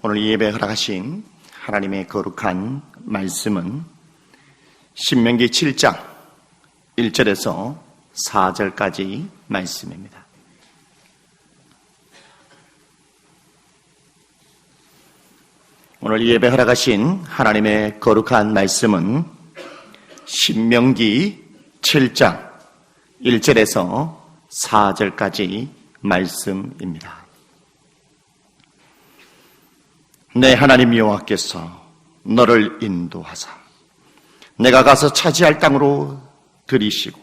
오늘 예배 허락하신 하나님의 거룩한 말씀은 신명기 7장 1절에서 4절까지 말씀입니다. 오늘 예배 허락하신 하나님의 거룩한 말씀은 신명기 7장 1절에서 4절까지 말씀입니다. 내 하나님 여호와께서 너를 인도하사 내가 가서 차지할 땅으로 들이시고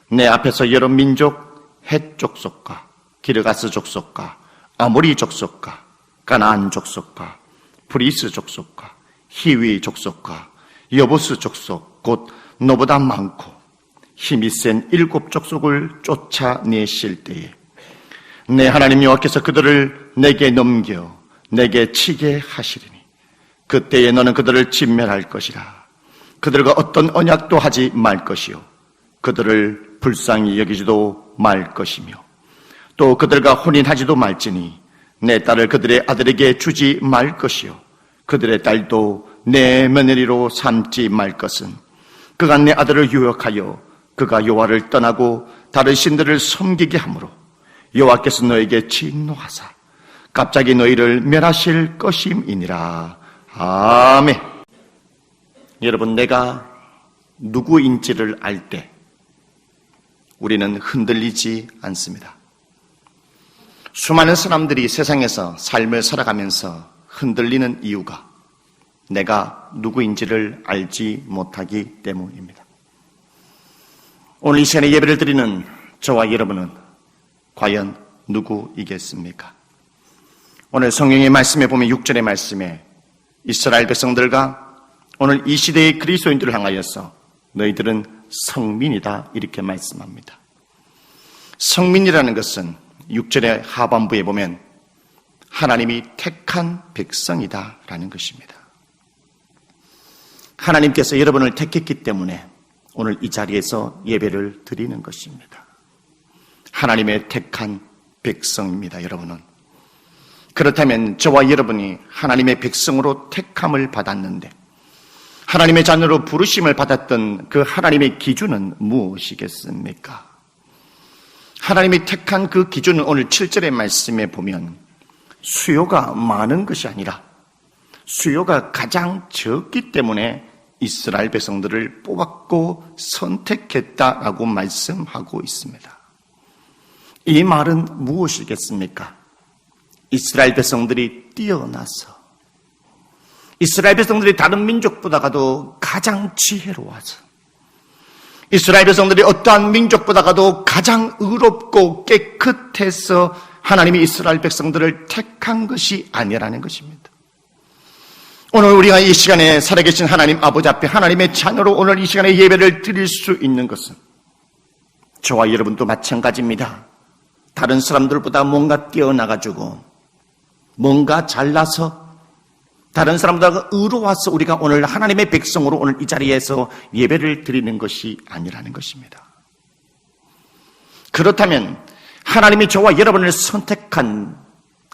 내 앞에서 여러 민족 헷 족속과 기르가스 족속과 아모리 족속과 가나안 족속과 브리스 족속과 히위 족속과 여부스 족속 곧 너보다 많고 힘이 센 7 족속을 쫓아내실 때에 내 하나님 여호와께서 그들을 내게 넘겨 내게 치게 하시리니 그때에 너는 그들을 진멸할 것이라. 그들과 어떤 언약도 하지 말 것이요 그들을 불쌍히 여기지도 말 것이며 또 그들과 혼인하지도 말지니 내 딸을 그들의 아들에게 주지 말 것이요 그들의 딸도 내 며느리로 삼지 말 것은 그가 내 아들을 유혹하여 그가 여호와를 떠나고 다른 신들을 섬기게 하므로 여호와께서 너에게 진노하사 갑자기 너희를 멸하실 것임이니라. 아멘. 여러분, 내가 누구인지를 알 때 우리는 흔들리지 않습니다. 수많은 사람들이 세상에서 삶을 살아가면서 흔들리는 이유가 내가 누구인지를 알지 못하기 때문입니다. 오늘 이 시간에 예배를 드리는 저와 여러분은 과연 누구이겠습니까? 오늘 성경의 말씀에 보면 6절의 말씀에 이스라엘 백성들과 오늘 이 시대의 그리스도인들을 향하여서 너희들은 성민이다 이렇게 말씀합니다. 성민이라는 것은 6절의 하반부에 보면 하나님이 택한 백성이다 라는 것입니다. 하나님께서 여러분을 택했기 때문에 오늘 이 자리에서 예배를 드리는 것입니다. 하나님의 택한 백성입니다. 여러분은. 그렇다면 저와 여러분이 하나님의 백성으로 택함을 받았는데 하나님의 자녀로 부르심을 받았던 그 하나님의 기준은 무엇이겠습니까? 하나님이 택한 그 기준은 오늘 7절의 말씀에 보면 수요가 많은 것이 아니라 수요가 가장 적기 때문에 이스라엘 백성들을 뽑았고 선택했다라고 말씀하고 있습니다. 이 말은 무엇이겠습니까? 이스라엘 백성들이 뛰어나서 이스라엘 백성들이 다른 민족보다가도 가장 지혜로워서 이스라엘 백성들이 어떠한 민족보다가도 가장 의롭고 깨끗해서 하나님이 이스라엘 백성들을 택한 것이 아니라는 것입니다. 오늘 우리가 이 시간에 살아계신 하나님 아버지 앞에 하나님의 자녀로 오늘 이 시간에 예배를 드릴 수 있는 것은 저와 여러분도 마찬가지입니다. 다른 사람들보다 뭔가 뛰어나가지고 뭔가 잘나서 다른 사람보다 의로워서 우리가 오늘 하나님의 백성으로 오늘 이 자리에서 예배를 드리는 것이 아니라는 것입니다. 그렇다면 하나님이 저와 여러분을 선택한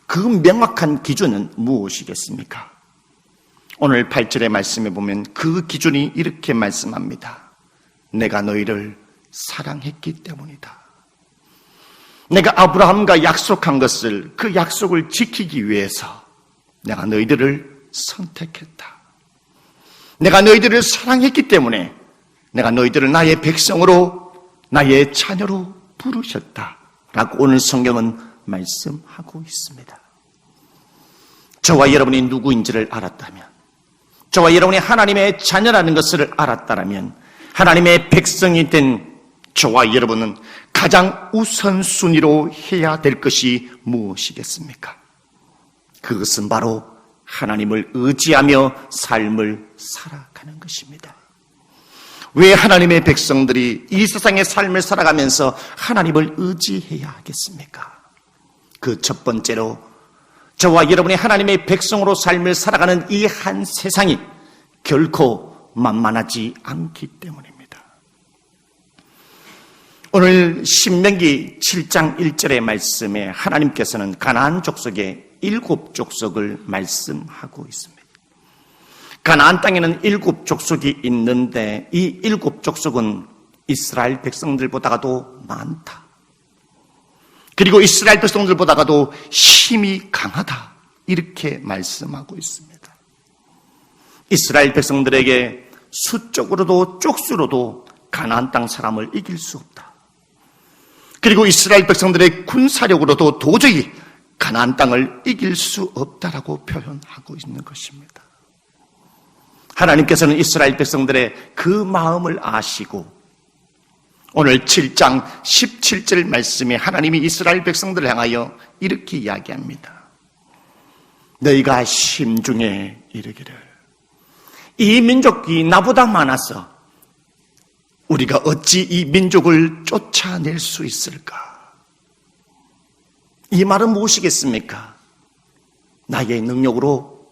그 명확한 기준은 무엇이겠습니까? 오늘 8절의 말씀에 보면 그 기준이 이렇게 말씀합니다. 내가 너희를 사랑했기 때문이다. 내가 아브라함과 약속한 것을 그 약속을 지키기 위해서 내가 너희들을 선택했다. 내가 너희들을 사랑했기 때문에 내가 너희들을 나의 백성으로 나의 자녀로 부르셨다 라고 오늘 성경은 말씀하고 있습니다. 저와 여러분이 누구인지를 알았다면 저와 여러분이 하나님의 자녀라는 것을 알았다면 하나님의 백성이 된 저와 여러분은 가장 우선순위로 해야 될 것이 무엇이겠습니까? 그것은 바로 하나님을 의지하며 삶을 살아가는 것입니다. 왜 하나님의 백성들이 이 세상의 삶을 살아가면서 하나님을 의지해야 하겠습니까? 그 첫 번째로 저와 여러분이 하나님의 백성으로 삶을 살아가는 이 한 세상이 결코 만만하지 않기 때문입니다. 오늘 신명기 7장 1절의 말씀에 하나님께서는 가나안 족속에 7 족속을 말씀하고 있습니다. 가나안 땅에는 7 족속이 있는데 이 7 족속은 이스라엘 백성들보다도 많다. 그리고 이스라엘 백성들보다도 힘이 강하다. 이렇게 말씀하고 있습니다. 이스라엘 백성들에게 수적으로도 쪽수로도 가나안 땅 사람을 이길 수 없다. 그리고 이스라엘 백성들의 군사력으로도 도저히 가나안 땅을 이길 수 없다라고 표현하고 있는 것입니다. 하나님께서는 이스라엘 백성들의 그 마음을 아시고 오늘 7장 17절 말씀에 하나님이 이스라엘 백성들을 향하여 이렇게 이야기합니다. 너희가 심중에 이르기를 이 민족이 나보다 많아서 우리가 어찌 이 민족을 쫓아낼 수 있을까? 이 말은 무엇이겠습니까? 나의 능력으로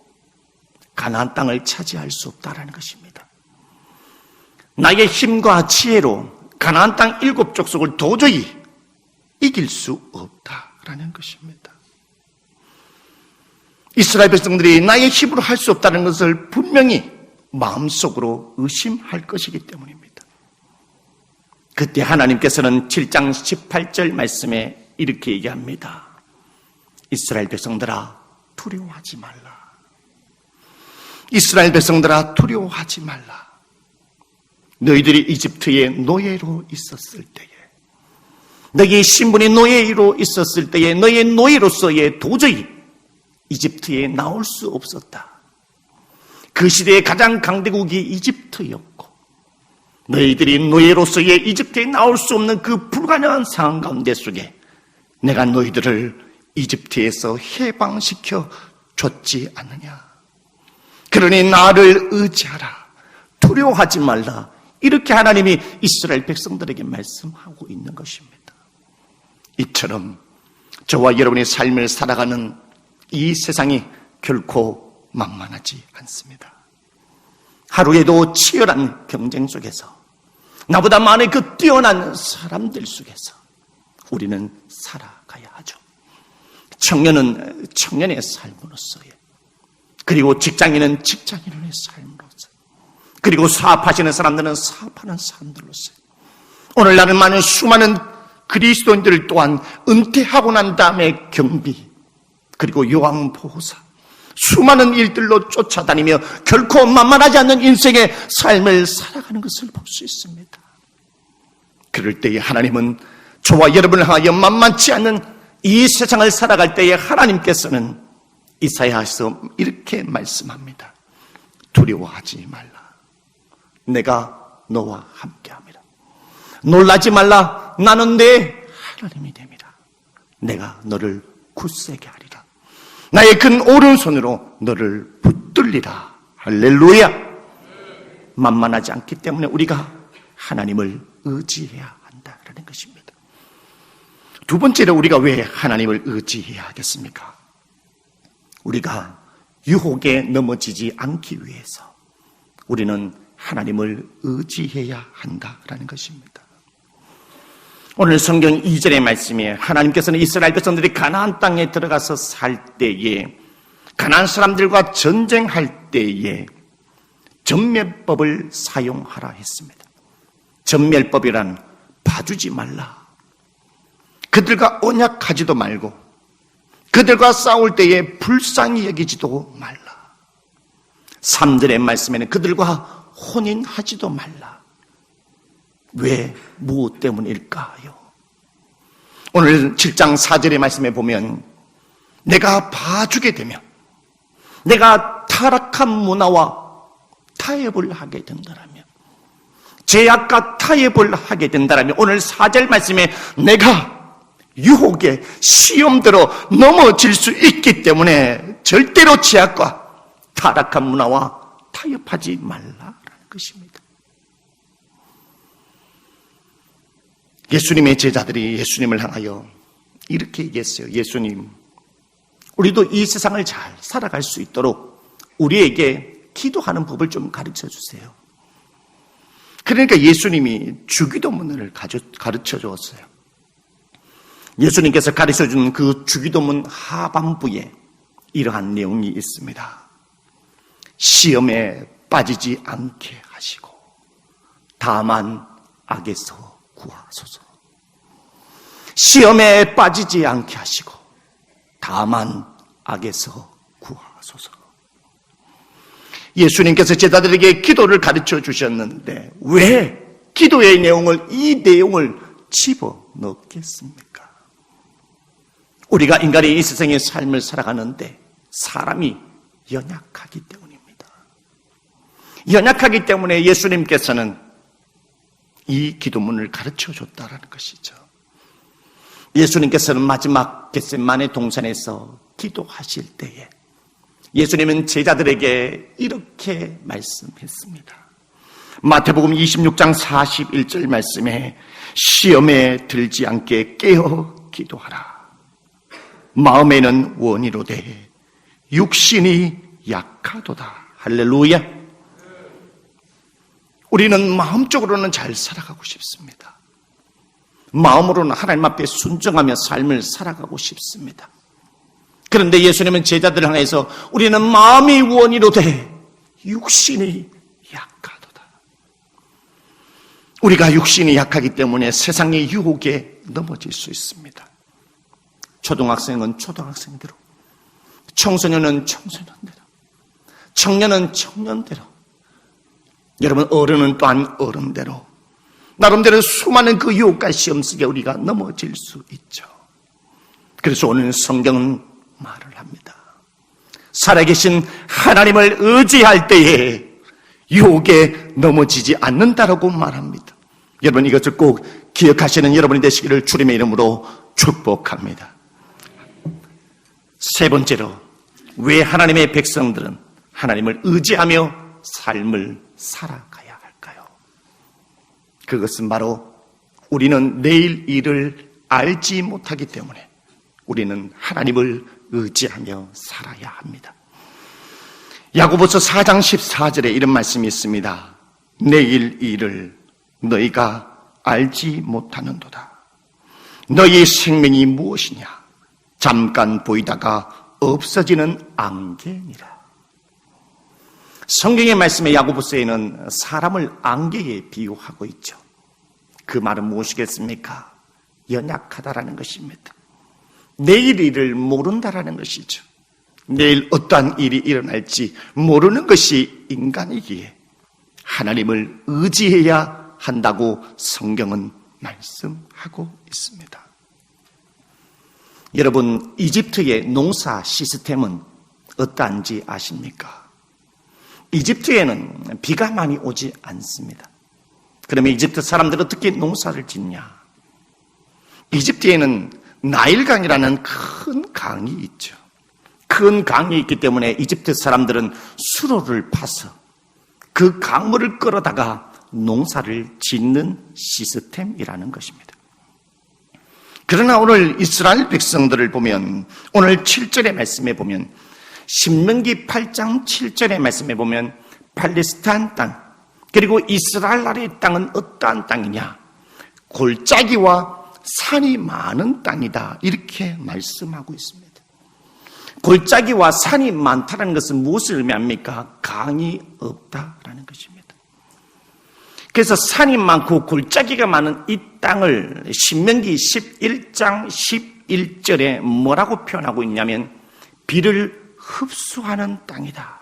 가나안 땅을 차지할 수 없다라는 것입니다. 나의 힘과 지혜로 가나안 땅 7 족속을 도저히 이길 수 없다라는 것입니다. 이스라엘 백성들이 나의 힘으로 할 수 없다는 것을 분명히 마음속으로 의심할 것이기 때문입니다. 그때 하나님께서는 7장 18절 말씀에 이렇게 얘기합니다. 이스라엘 백성들아 두려워하지 말라. 이스라엘 백성들아 두려워하지 말라. 너희들이 이집트의 노예로 있었을 때에 너희의 신분이 노예로 있었을 때에 너희의 노예로서의 도저히 이집트에 나올 수 없었다. 그 시대의 가장 강대국이 이집트였고 너희들이 노예로서의 이집트에 나올 수 없는 그 불가능한 상황 가운데 속에 내가 너희들을 이집트에서 해방시켜 줬지 않느냐. 그러니 나를 의지하라. 두려워하지 말라. 이렇게 하나님이 이스라엘 백성들에게 말씀하고 있는 것입니다. 이처럼 저와 여러분의 삶을 살아가는 이 세상이 결코 만만하지 않습니다. 하루에도 치열한 경쟁 속에서 나보다 많은 그 뛰어난 사람들 속에서 우리는 살아가야 하죠. 청년은 청년의 삶으로서의, 그리고 직장인은 직장인의 삶으로서, 그리고 사업하시는 사람들은 사업하는 사람들로서, 오늘날은 많은 수많은 그리스도인들 또한 은퇴하고 난 다음에 경비, 그리고 요양보호사, 수많은 일들로 쫓아다니며 결코 만만하지 않는 인생의 삶을 살아가는 것을 볼 수 있습니다. 그럴 때에 하나님은 저와 여러분을 향하여 만만치 않는 이 세상을 살아갈 때에 하나님께서는 이사야에서 이렇게 말씀합니다. 두려워하지 말라. 내가 너와 함께함이라. 놀라지 말라. 나는 내 하나님이 됨이라. 내가 너를 굳세게 하리라. 나의 큰 오른손으로 너를 붙들리라. 할렐루야. 만만하지 않기 때문에 우리가 하나님을 의지해야 한다라는 것입니다. 두 번째로 우리가 왜 하나님을 의지해야 하겠습니까? 우리가 유혹에 넘어지지 않기 위해서 우리는 하나님을 의지해야 한다라는 것입니다. 오늘 성경 2절의 말씀에 하나님께서는 이스라엘 백성들이 가나안 땅에 들어가서 살 때에, 가나안 사람들과 전쟁할 때에 전멸법을 사용하라 했습니다. 전멸법이란 봐주지 말라. 그들과 언약하지도 말고 그들과 싸울 때에 불쌍히 여기지도 말라. 3절의 말씀에는 그들과 혼인하지도 말라. 왜? 무엇 때문일까요? 오늘 7장 4절의 말씀에 보면 내가 봐주게 되면, 내가 타락한 문화와 타협을 하게 된다면, 죄악과 타협을 하게 된다면, 오늘 4절 말씀에 내가 유혹에 시험대로 넘어질 수 있기 때문에 절대로 죄악과 타락한 문화와 타협하지 말라라는 것입니다. 예수님의 제자들이 예수님을 향하여 이렇게 얘기했어요. 예수님, 우리도 이 세상을 잘 살아갈 수 있도록 우리에게 기도하는 법을 좀 가르쳐 주세요. 그러니까 예수님이 주기도문을 가르쳐 주었어요. 예수님께서 가르쳐 준 그 주기도문 하반부에 이러한 내용이 있습니다. 시험에 빠지지 않게 하시고 다만 악에서 구하소서. 시험에 빠지지 않게 하시고 다만 악에서 구하소서. 예수님께서 제자들에게 기도를 가르쳐 주셨는데 왜 기도의 내용을, 이 내용을 집어넣겠습니까? 우리가 인간이 이 세상의 삶을 살아가는데 사람이 연약하기 때문입니다. 연약하기 때문에 예수님께서는 이 기도문을 가르쳐 줬다라는 것이죠. 예수님께서는 마지막 겟세마네 동산에서 기도하실 때에 예수님은 제자들에게 이렇게 말씀했습니다. 마태복음 26장 41절 말씀에 시험에 들지 않게 깨어 기도하라. 마음에는 원이로되 육신이 약하도다. 할렐루야. 우리는 마음적으로는 잘 살아가고 싶습니다. 마음으로는 하나님 앞에 순종하며 삶을 살아가고 싶습니다. 그런데 예수님은 제자들을 향해서 우리는 마음이 원이로되 육신이 약하도다. 우리가 육신이 약하기 때문에 세상의 유혹에 넘어질 수 있습니다. 초등학생은 초등학생대로, 청소년은 청소년대로, 청년은 청년대로, 여러분 어른은 또한 어른대로 나름대로 수많은 그 유혹과 시험 속에 우리가 넘어질 수 있죠. 그래서 오늘 성경은 말을 합니다. 살아계신 하나님을 의지할 때에 유혹에 넘어지지 않는다라고 말합니다. 여러분 이것을 꼭 기억하시는 여러분이 되시기를 주님의 이름으로 축복합니다. 세 번째로, 왜 하나님의 백성들은 하나님을 의지하며 삶을 살아가야 할까요? 그것은 바로 우리는 내일 일을 알지 못하기 때문에 우리는 하나님을 의지하며 살아야 합니다. 야고보서 4장 14절에 이런 말씀이 있습니다. 내일 일을 너희가 알지 못하는도다. 너희 생명이 무엇이냐? 잠깐 보이다가 없어지는 안개니라. 성경의 말씀에 야고보서에는 사람을 안개에 비유하고 있죠. 그 말은 무엇이겠습니까? 연약하다라는 것입니다. 내일 일을 모른다라는 것이죠. 내일 어떠한 일이 일어날지 모르는 것이 인간이기에 하나님을 의지해야 한다고 성경은 말씀하고 있습니다. 여러분, 이집트의 농사 시스템은 어떠한지 아십니까? 이집트에는 비가 많이 오지 않습니다. 그러면 이집트 사람들은 어떻게 농사를 짓냐? 이집트에는 나일강이라는 큰 강이 있죠. 큰 강이 있기 때문에 이집트 사람들은 수로를 파서 그 강물을 끌어다가 농사를 짓는 시스템이라는 것입니다. 그러나 오늘 이스라엘 백성들을 보면, 오늘 7절의 말씀에 보면, 신명기 8장 7절의 말씀에 보면 팔레스타인 땅, 그리고 이스라엘 나라의 땅은 어떠한 땅이냐? 골짜기와 산이 많은 땅이다, 이렇게 말씀하고 있습니다. 골짜기와 산이 많다는 것은 무엇을 의미합니까? 강이 없다라는 것입니다. 그래서 산이 많고 골짜기가 많은 이 땅을 신명기 11장 11절에 뭐라고 표현하고 있냐면 비를 흡수하는 땅이다.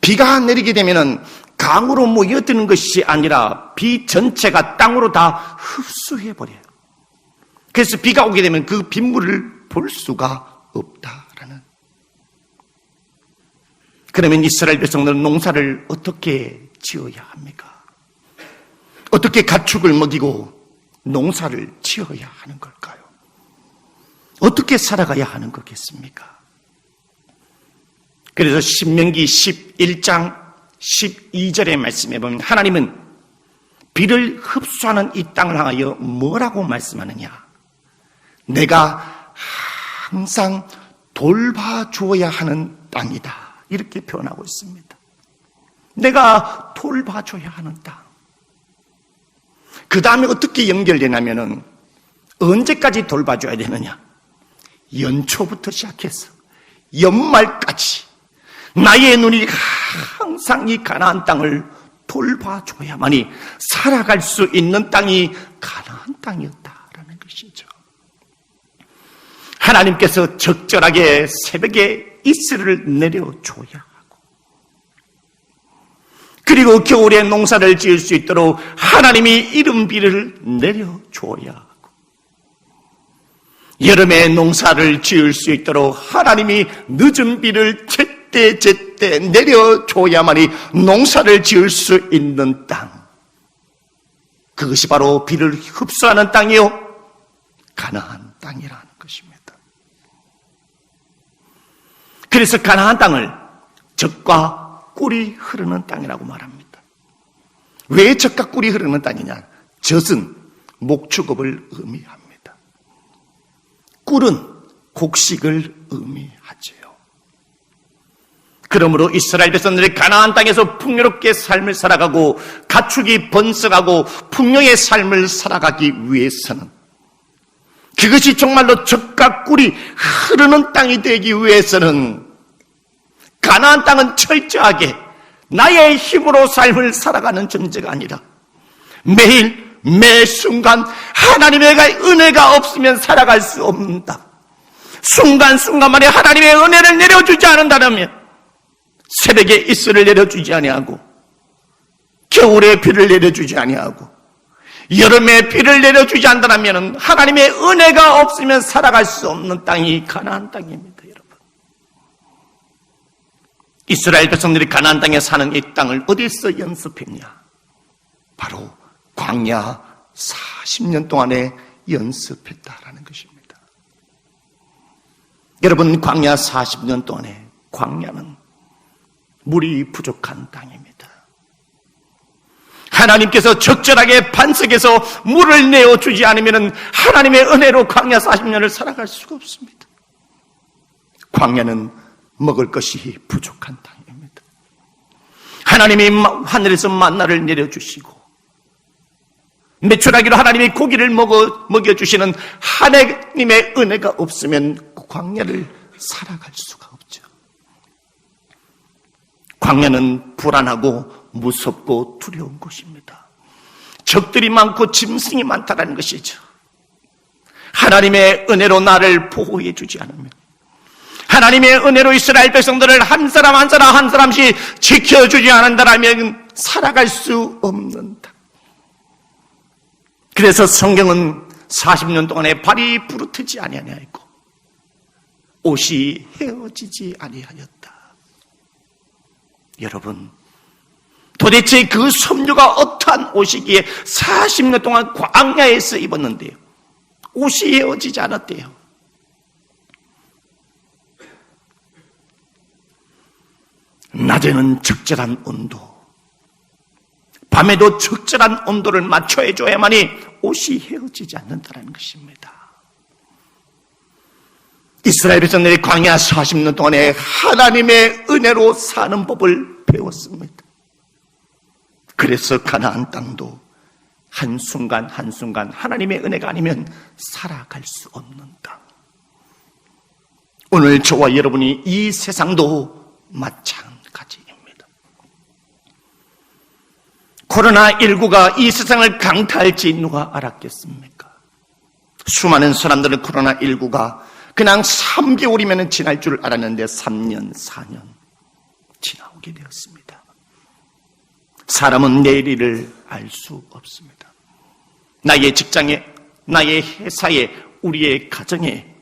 비가 내리게 되면 강으로 모여드는 것이 아니라 비 전체가 땅으로 다 흡수해버려요. 그래서 비가 오게 되면 그 빗물을 볼 수가 없다라는. 그러면 이스라엘 백성들은 농사를 어떻게 지어야 합니까? 어떻게 가축을 먹이고 농사를 지어야 하는 걸까요? 어떻게 살아가야 하는 거겠습니까? 그래서 신명기 11장 12절의 말씀에 보면 하나님은 비를 흡수하는 이 땅을 향하여 뭐라고 말씀하느냐? 내가 항상 돌봐주어야 하는 땅이다, 이렇게 표현하고 있습니다. 내가 돌봐줘야 하는 땅. 그 다음에 어떻게 연결되냐면은 언제까지 돌봐줘야 되느냐? 연초부터 시작해서 연말까지 나의 눈이 항상 이 가나안 땅을 돌봐줘야만이 살아갈 수 있는 땅이 가나안 땅이었다라는 것이죠. 하나님께서 적절하게 새벽에 이슬을 내려줘야 하고, 그리고 겨울에 농사를 지을 수 있도록 하나님이 이른비를 내려줘야 하고, 여름에 농사를 지을 수 있도록 하나님이 늦은 비를 제때 내려줘야만이 농사를 지을 수 있는 땅, 그것이 바로 비를 흡수하는 땅이요 가나안 땅이라는 것입니다. 그래서 가나안 땅을 젖과 꿀이 흐르는 땅이라고 말합니다. 왜 젖과 꿀이 흐르는 땅이냐? 젖은 목축업을 의미합니다. 꿀은 곡식을 의미하지요. 그러므로 이스라엘 백성들이 가나안 땅에서 풍요롭게 삶을 살아가고 가축이 번성하고 풍요의 삶을 살아가기 위해서는, 그것이 정말로 젖과 꿀이 흐르는 땅이 되기 위해서는 가나안 땅은 철저하게 나의 힘으로 삶을 살아가는 존재가 아니라 매일 매 순간 하나님의 은혜가 없으면 살아갈 수 없는다. 순간순간만에 하나님의 은혜를 내려주지 않는다면, 새벽에 이슬을 내려주지 아니하고 겨울에 비를 내려주지 아니하고 여름에 비를 내려주지 않는다면 하나님의 은혜가 없으면 살아갈 수 없는 땅이 가나안 땅입니다. 여러분, 이스라엘 백성들이 가나안 땅에 사는 이 땅을 어디서 연습했냐? 바로 광야 40년 동안에 연습했다라는 것입니다. 여러분, 광야 40년 동안에 광야는 물이 부족한 땅입니다. 하나님께서 적절하게 반석에서 물을 내어주지 않으면 하나님의 은혜로 광야 40년을 살아갈 수가 없습니다. 광야는 먹을 것이 부족한 땅입니다. 하나님이 하늘에서 만나를 내려주시고 매출하기로 하나님이 고기를 먹여주시는 하나님의 은혜가 없으면 광야를 살아갈 수가 없죠. 광야는 불안하고 무섭고 두려운 곳입니다. 적들이 많고 짐승이 많다는 것이죠. 하나님의 은혜로 나를 보호해 주지 않으면, 하나님의 은혜로 이스라엘 백성들을 한 사람 한 사람씩 지켜주지 않는다면 살아갈 수 없는다. 그래서 성경은 40년 동안에 발이 부르트지 아니하였고 옷이 헤어지지 아니하였다. 여러분, 도대체 그 섬유가 어떠한 옷이기에 40년 동안 광야에서 입었는데요, 옷이 헤어지지 않았대요. 낮에는 적절한 온도, 밤에도 적절한 온도를 맞춰줘야만이 옷이 헤어지지 않는다는 것입니다. 이스라엘 백성들이 광야 40년 동안에 하나님의 은혜로 사는 법을 배웠습니다. 그래서 가나안 땅도 한순간 한순간 하나님의 은혜가 아니면 살아갈 수 없는 땅. 오늘 저와 여러분이 이 세상도 마찬가지입니다. 코로나19가 이 세상을 강타할지 누가 알았겠습니까? 수많은 사람들은 코로나19가 그냥 3개월이면 지날 줄 알았는데 3년, 4년 지나오게 되었습니다. 사람은 내일 일을 알 수 없습니다. 나의 직장에, 나의 회사에, 우리의 가정에,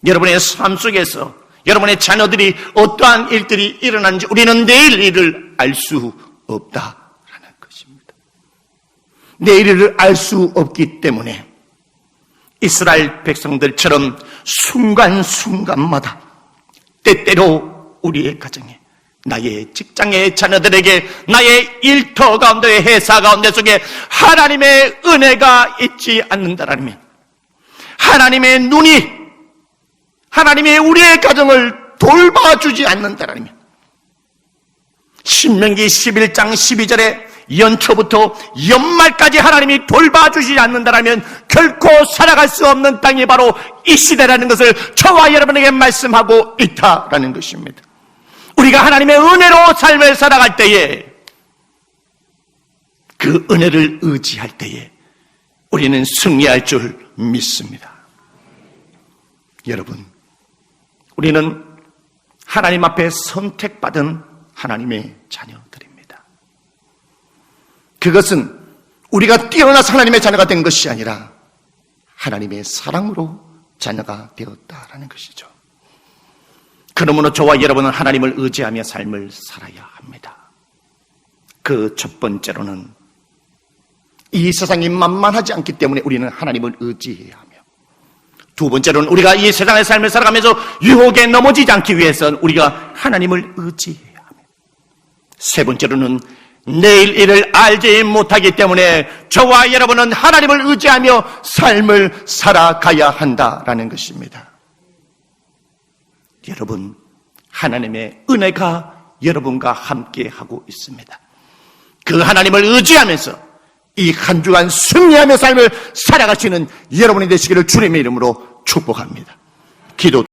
여러분의 삶 속에서 여러분의 자녀들이 어떠한 일들이 일어나는지 우리는 내일 일을 알 수 없다라는 것입니다. 내일 일을 알 수 없기 때문에 이스라엘 백성들처럼 순간순간마다 때때로 우리의 가정에, 나의 직장의 자녀들에게, 나의 일터 가운데, 회사 가운데 속에 하나님의 은혜가 있지 않는다라면, 하나님의 눈이, 하나님의 우리의 가정을 돌봐주지 않는다라면, 신명기 11장 12절에 연초부터 연말까지 하나님이 돌봐주시지 않는다면 결코 살아갈 수 없는 땅이 바로 이 시대라는 것을 저와 여러분에게 말씀하고 있다라는 것입니다. 우리가 하나님의 은혜로 삶을 살아갈 때에, 그 은혜를 의지할 때에 우리는 승리할 줄 믿습니다. 여러분, 우리는 하나님 앞에 선택받은 하나님의 자녀들입니다. 그것은 우리가 뛰어나서 하나님의 자녀가 된 것이 아니라 하나님의 사랑으로 자녀가 되었다라는 것이죠. 그러므로 저와 여러분은 하나님을 의지하며 삶을 살아야 합니다. 그 첫 번째로는 이 세상이 만만하지 않기 때문에 우리는 하나님을 의지해야 하며, 두 번째로는 우리가 이 세상의 삶을 살아가면서 유혹에 넘어지지 않기 위해서는 우리가 하나님을 의지해야 하며, 세 번째로는 내일 일을 알지 못하기 때문에 저와 여러분은 하나님을 의지하며 삶을 살아가야 한다라는 것입니다. 여러분, 하나님의 은혜가 여러분과 함께 하고 있습니다. 그 하나님을 의지하면서 이 한 주간 승리하며 삶을 살아가시는 여러분이 되시기를 주님의 이름으로 축복합니다. 기도